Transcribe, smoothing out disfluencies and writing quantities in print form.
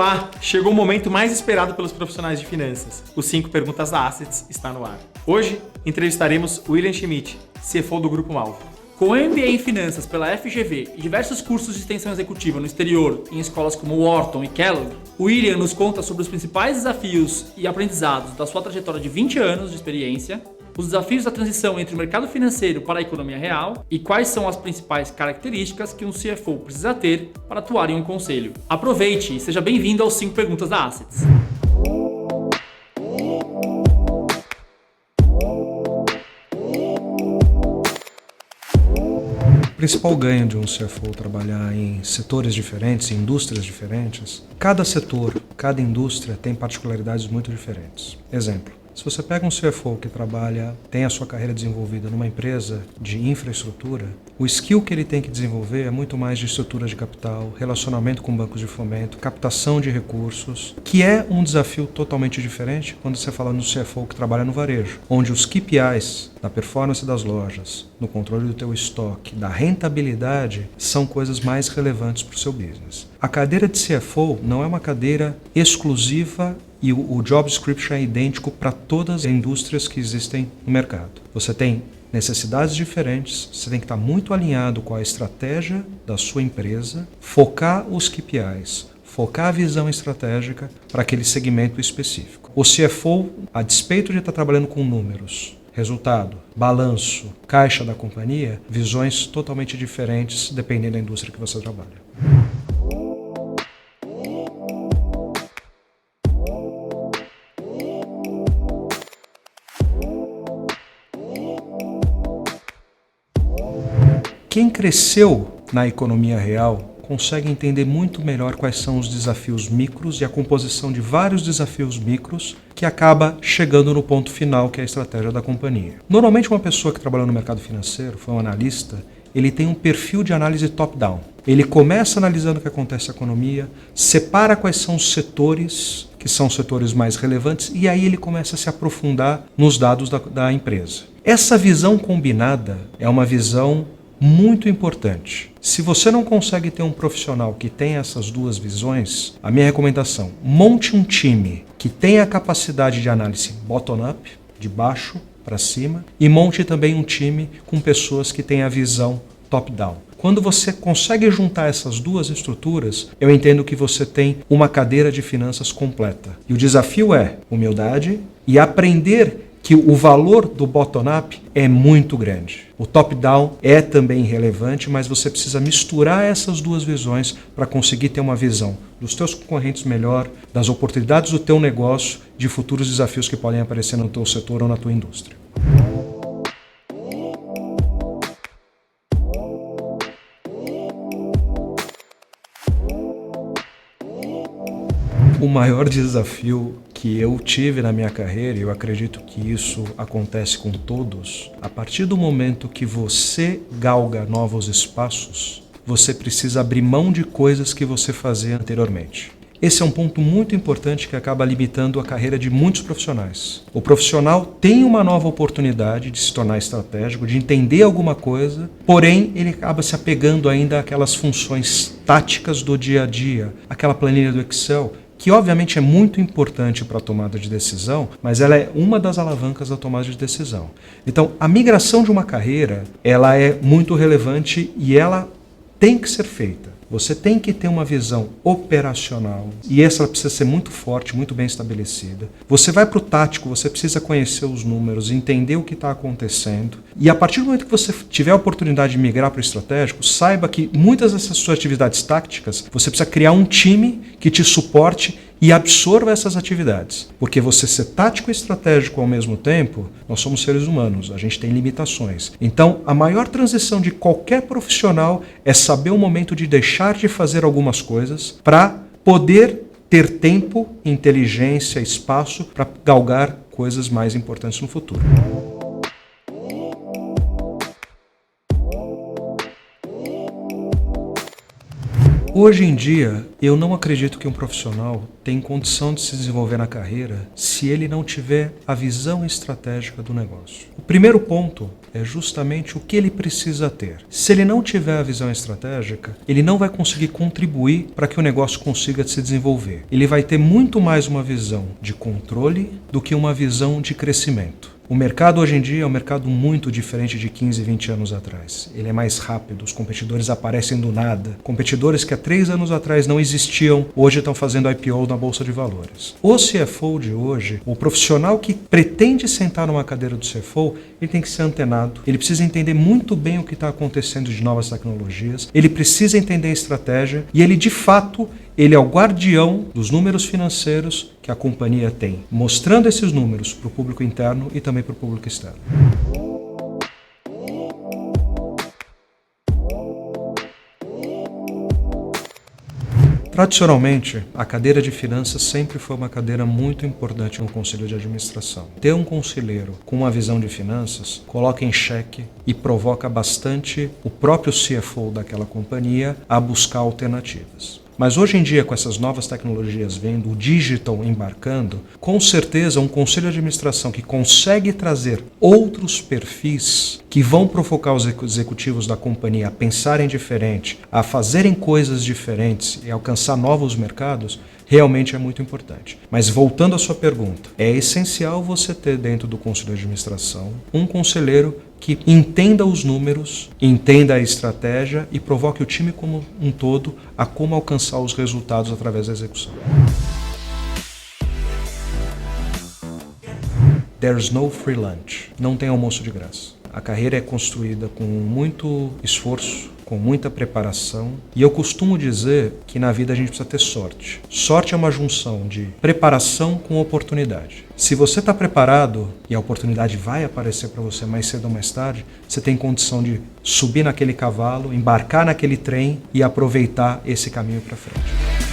Olá! Chegou o momento mais esperado pelos profissionais de finanças. Os 5 Perguntas da Assets está no ar. Hoje, entrevistaremos William Schmidt, CFO do Grupo Malvo. Com MBA em Finanças pela FGV e diversos cursos de extensão executiva no exterior, em escolas como Wharton e Kellogg, William nos conta sobre os principais desafios e aprendizados da sua trajetória de 20 anos de experiência, os desafios da transição entre o mercado financeiro para a economia real e quais são as principais características que um CFO precisa ter para atuar em um conselho. Aproveite e seja bem-vindo aos 5 Perguntas da Assets. O principal ganho de um CFO trabalhar em setores diferentes, em indústrias diferentes, cada setor, cada indústria tem particularidades muito diferentes. Exemplo. Se você pega um CFO que tem a sua carreira desenvolvida numa empresa de infraestrutura, o skill que ele tem que desenvolver é muito mais de estrutura de capital, relacionamento com bancos de fomento, captação de recursos, que é um desafio totalmente diferente quando você fala no CFO que trabalha no varejo, onde os KPIs da performance das lojas, no controle do teu estoque, da rentabilidade, são coisas mais relevantes para o seu business. A cadeira de CFO não é uma cadeira exclusiva e o job description é idêntico para todas as indústrias que existem no mercado. Você tem necessidades diferentes, você tem que estar muito alinhado com a estratégia da sua empresa, focar os KPIs, focar a visão estratégica para aquele segmento específico. O CFO, a despeito de estar trabalhando com números, resultado, balanço, caixa da companhia, visões totalmente diferentes dependendo da indústria que você trabalha. Quem cresceu na economia real consegue entender muito melhor quais são os desafios micros e a composição de vários desafios micros que acaba chegando no ponto final, que é a estratégia da companhia. Normalmente uma pessoa que trabalhou no mercado financeiro, foi um analista, ele tem um perfil de análise top-down. Ele começa analisando o que acontece na economia, separa quais são os setores, que são os setores mais relevantes, e aí ele começa a se aprofundar nos dados da empresa. Essa visão combinada é uma visão muito importante. Se você não consegue ter um profissional que tenha essas duas visões, a minha recomendação, monte um time que tenha a capacidade de análise bottom-up, de baixo para cima, e monte também um time com pessoas que tenham a visão top-down. Quando você consegue juntar essas duas estruturas, eu entendo que você tem uma cadeira de finanças completa. E o desafio é humildade e aprender que o valor do bottom-up é muito grande. O top-down é também relevante, mas você precisa misturar essas duas visões para conseguir ter uma visão dos teus concorrentes melhor, das oportunidades do teu negócio, de futuros desafios que podem aparecer no teu setor ou na tua indústria. O maior desafio que eu tive na minha carreira, e eu acredito que isso acontece com todos, a partir do momento que você galga novos espaços, você precisa abrir mão de coisas que você fazia anteriormente. Esse é um ponto muito importante que acaba limitando a carreira de muitos profissionais. O profissional tem uma nova oportunidade de se tornar estratégico, de entender alguma coisa, porém ele acaba se apegando ainda àquelas funções táticas do dia a dia, aquela planilha do Excel, que obviamente é muito importante para a tomada de decisão, mas ela é uma das alavancas da tomada de decisão. Então, a migração de uma carreira, ela é muito relevante e ela tem que ser feita. Você tem que ter uma visão operacional e essa precisa ser muito forte, muito bem estabelecida. Você vai para o tático, você precisa conhecer os números, entender o que está acontecendo. E a partir do momento que você tiver a oportunidade de migrar para o estratégico, saiba que muitas dessas suas atividades táticas, você precisa criar um time que te suporte e absorva essas atividades. Porque você ser tático e estratégico ao mesmo tempo, nós somos seres humanos, a gente tem limitações. Então, a maior transição de qualquer profissional é saber o momento de deixar de fazer algumas coisas para poder ter tempo, inteligência, espaço para galgar coisas mais importantes no futuro. Hoje em dia, eu não acredito que um profissional tem condição de se desenvolver na carreira se ele não tiver a visão estratégica do negócio. O primeiro ponto é justamente o que ele precisa ter. Se ele não tiver a visão estratégica, ele não vai conseguir contribuir para que o negócio consiga se desenvolver. Ele vai ter muito mais uma visão de controle do que uma visão de crescimento. O mercado hoje em dia é um mercado muito diferente de 15, 20 anos atrás. Ele é mais rápido, os competidores aparecem do nada. Competidores que há 3 anos atrás não existiam, hoje estão fazendo IPO na Bolsa de Valores. O CFO de hoje, o profissional que pretende sentar numa cadeira do CFO, ele tem que ser antenado, ele precisa entender muito bem o que está acontecendo de novas tecnologias, ele precisa entender a estratégia e ele, de fato, ele é o guardião dos números financeiros que a companhia tem, mostrando esses números para o público interno e também para o público externo. Tradicionalmente, a cadeira de finanças sempre foi uma cadeira muito importante no conselho de administração. Ter um conselheiro com uma visão de finanças coloca em xeque e provoca bastante o próprio CFO daquela companhia a buscar alternativas. Mas hoje em dia, com essas novas tecnologias vindo, o digital embarcando, com certeza um conselho de administração que consegue trazer outros perfis que vão provocar os executivos da companhia a pensarem diferente, a fazerem coisas diferentes e alcançar novos mercados, realmente é muito importante. Mas voltando à sua pergunta, é essencial você ter dentro do conselho de administração um conselheiro que entenda os números, entenda a estratégia e provoque o time como um todo a como alcançar os resultados através da execução. There's no free lunch. Não tem almoço de graça. A carreira é construída com muito esforço, com muita preparação, e eu costumo dizer que na vida a gente precisa ter sorte. Sorte é uma junção de preparação com oportunidade. Se você está preparado e a oportunidade vai aparecer para você mais cedo ou mais tarde, você tem condição de subir naquele cavalo, embarcar naquele trem e aproveitar esse caminho para frente.